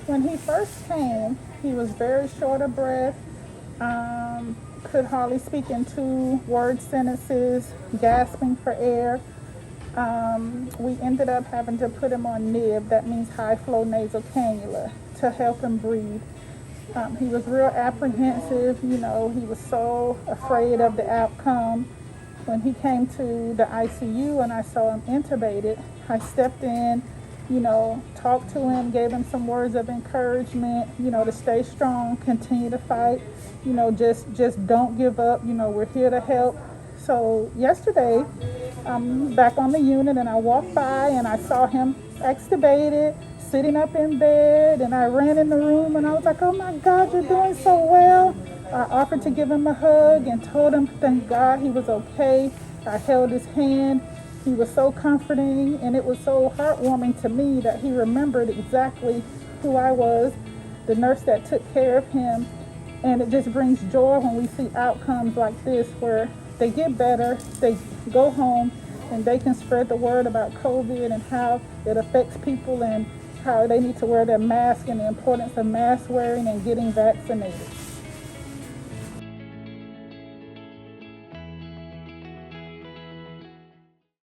When he first came, he was very short of breath, could hardly speak in two word sentences, gasping for air. We ended up having to put him on nib, that means high flow nasal cannula, to help him breathe. He was real apprehensive, he was so afraid of the outcome. When he came to the ICU and I saw him intubated, I stepped in, talked to him, gave him some words of encouragement, to stay strong, continue to fight, just don't give up, we're here to help. So yesterday, I'm back on the unit and I walked by and I saw him extubated, sitting up in bed, and I ran in the room and I was like, oh my God, you're doing so well. I offered to give him a hug and told him thank God he was okay. I held his hand. He was so comforting, and it was so heartwarming to me that he remembered exactly who I was, the nurse that took care of him. And it just brings joy when we see outcomes like this where they get better, they go home, and they can spread the word about COVID and how it affects people and how they need to wear their mask and the importance of mask wearing and getting vaccinated.